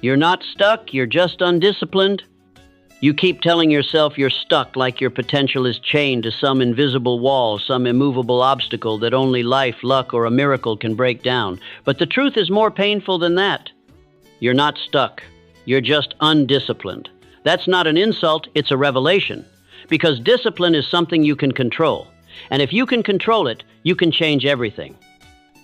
You're not stuck, you're just undisciplined. You keep telling yourself you're stuck like your potential is chained to some invisible wall, some immovable obstacle that only life, luck, or a miracle can break down. But the truth is more painful than that. You're not stuck. You're just undisciplined. That's not an insult, it's a revelation. Because discipline is something you can control. And if you can control it, you can change everything.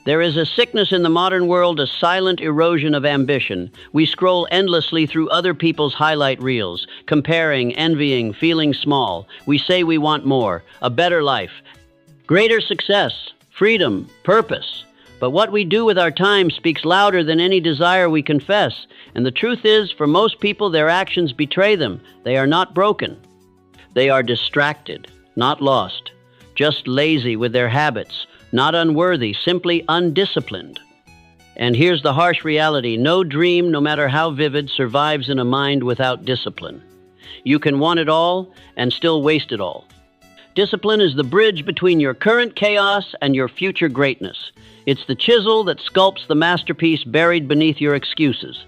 There is a sickness in the modern world, a silent erosion of ambition. We scroll endlessly through other people's highlight reels, comparing, envying, feeling small. We say we want more, a better life, greater success, freedom, purpose. But what we do with our time speaks louder than any desire we confess. And the truth is, for most people, their actions betray them. They are not broken. They are distracted, not lost, just lazy with their habits. Not unworthy, simply undisciplined. And here's the harsh reality. No dream, no matter how vivid, survives in a mind without discipline. You can want it all and still waste it all. Discipline is the bridge between your current chaos and your future greatness. It's the chisel that sculpts the masterpiece buried beneath your excuses.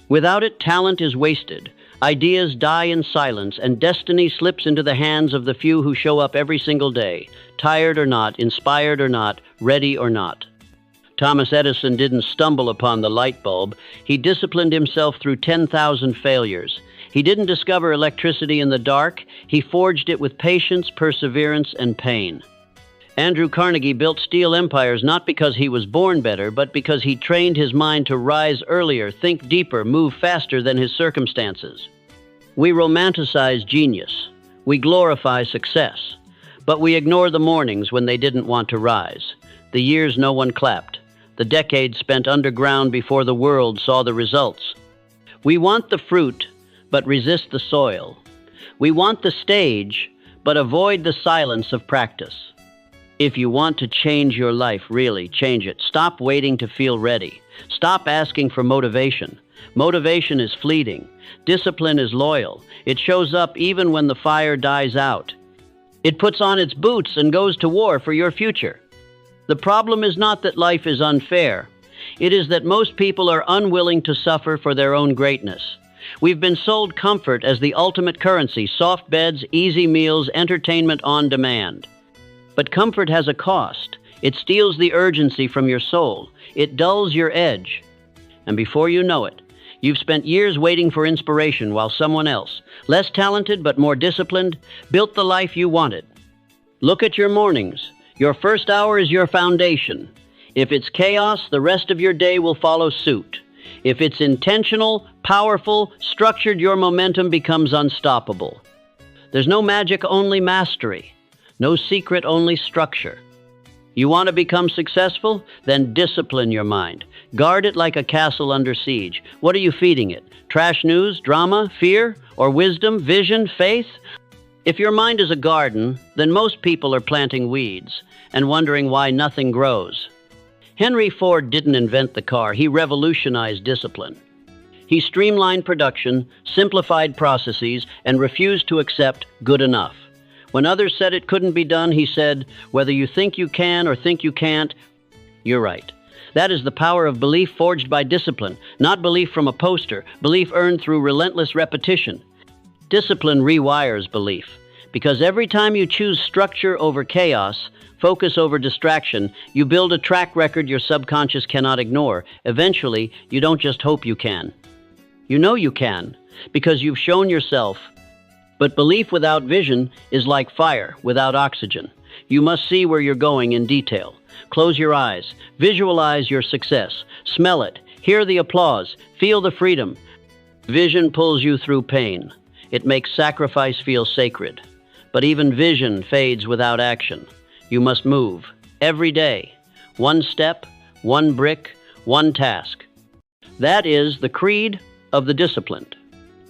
Without it, talent is wasted. Ideas die in silence, and destiny slips into the hands of the few who show up every single day, tired or not, inspired or not, ready or not. Thomas Edison didn't stumble upon the light bulb. He disciplined himself through 10,000 failures. He didn't discover electricity in the dark. He forged it with patience, perseverance, and pain. Andrew Carnegie built steel empires not because he was born better, but because he trained his mind to rise earlier, think deeper, move faster than his circumstances. We romanticize genius. We glorify success. But we ignore the mornings when they didn't want to rise, the years no one clapped, the decades spent underground before the world saw the results. We want the fruit, but resist the soil. We want the stage, but avoid the silence of practice. If you want to change your life, really change it. Stop waiting to feel ready. Stop asking for motivation. Motivation is fleeting. Discipline is loyal. It shows up even when the fire dies out. It puts on its boots and goes to war for your future. The problem is not that life is unfair. It is that most people are unwilling to suffer for their own greatness. We've been sold comfort as the ultimate currency, soft beds, easy meals, entertainment on demand. But comfort has a cost. It steals the urgency from your soul. It dulls your edge. And before you know it, you've spent years waiting for inspiration while someone else, less talented but more disciplined, built the life you wanted. Look at your mornings. Your first hour is your foundation. If it's chaos, the rest of your day will follow suit. If it's intentional, powerful, structured, your momentum becomes unstoppable. There's no magic, only mastery. No secret, only structure. You want to become successful? Then discipline your mind. Guard it like a castle under siege. What are you feeding it? Trash news, drama, fear, or wisdom, vision, faith? If your mind is a garden, then most people are planting weeds and wondering why nothing grows. Henry Ford didn't invent the car. He revolutionized discipline. He streamlined production, simplified processes, and refused to accept good enough. When others said it couldn't be done, he said, whether you think you can or think you can't, you're right. That is the power of belief forged by discipline, not belief from a poster, belief earned through relentless repetition. Discipline rewires belief, because every time you choose structure over chaos, focus over distraction, you build a track record your subconscious cannot ignore. Eventually, you don't just hope you can. You know you can, because you've shown yourself. But belief without vision is like fire without oxygen. You must see where you're going in detail. Close your eyes. Visualize your success. Smell it. Hear the applause. Feel the freedom. Vision pulls you through pain. It makes sacrifice feel sacred. But even vision fades without action. You must move. Every day. One step, one brick, one task. That is the creed of the disciplined.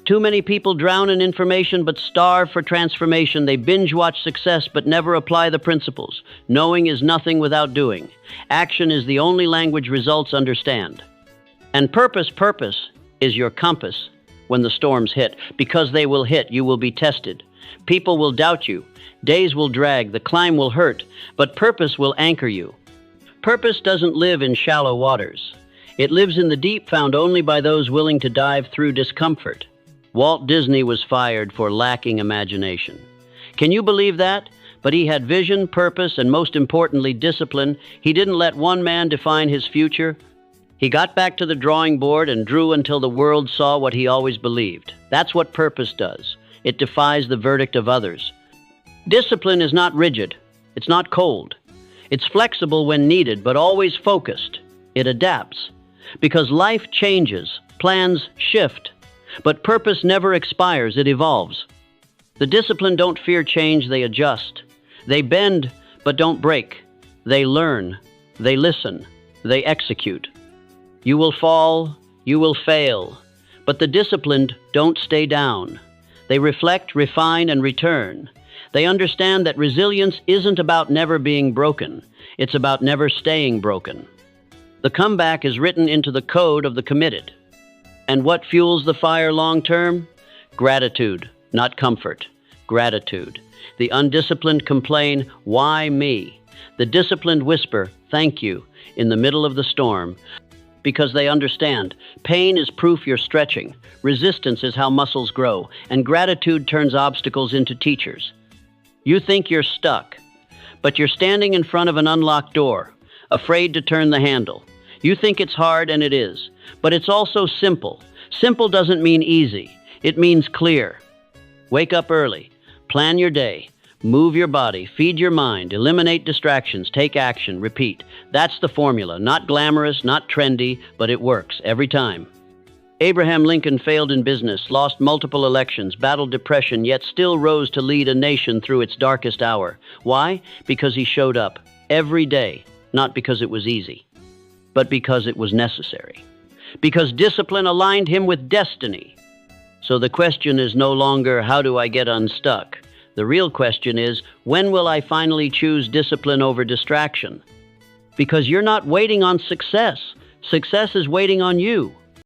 Too many people drown in information but starve for transformation. They binge-watch success but never apply the principles. Knowing is nothing without doing. Action is the only language results understand. And purpose is your compass when the storms hit. Because they will hit, you will be tested. People will doubt you. Days will drag, the climb will hurt, but purpose will anchor you. Purpose doesn't live in shallow waters. It lives in the deep, found only by those willing to dive through discomfort. Walt Disney was fired for lacking imagination. Can you believe that? But he had vision, purpose, and most importantly, discipline. He didn't let one man define his future. He got back to the drawing board and drew until the world saw what he always believed. That's what purpose does. It defies the verdict of others. Discipline is not rigid. It's not cold. It's flexible when needed, but always focused. It adapts. Because life changes, plans shift, but purpose never expires, it evolves. The disciplined don't fear change, they adjust. They bend, but don't break. They learn, they listen, they execute. You will fall, you will fail, but the disciplined don't stay down. They reflect, refine, and return. They understand that resilience isn't about never being broken. It's about never staying broken. The comeback is written into the code of the committed. And what fuels the fire long term? Gratitude, not comfort. Gratitude. The undisciplined complain, "Why me?" The disciplined whisper, "Thank you," in the middle of the storm. Because they understand, pain is proof you're stretching, resistance is how muscles grow, and gratitude turns obstacles into teachers. You think you're stuck, but you're standing in front of an unlocked door, afraid to turn the handle. You think it's hard, and it is, but it's also simple. Simple doesn't mean easy. It means clear. Wake up early. Plan your day. Move your body. Feed your mind. Eliminate distractions. Take action. Repeat. That's the formula. Not glamorous, not trendy, but it works every time. Abraham Lincoln failed in business, lost multiple elections, battled depression, yet still rose to lead a nation through its darkest hour. Why? Because he showed up every day, not because it was easy, but because it was necessary. Because discipline aligned him with destiny. So the question is no longer, how do I get unstuck? The real question is, when will I finally choose discipline over distraction? Because you're not waiting on success. Success is waiting on you.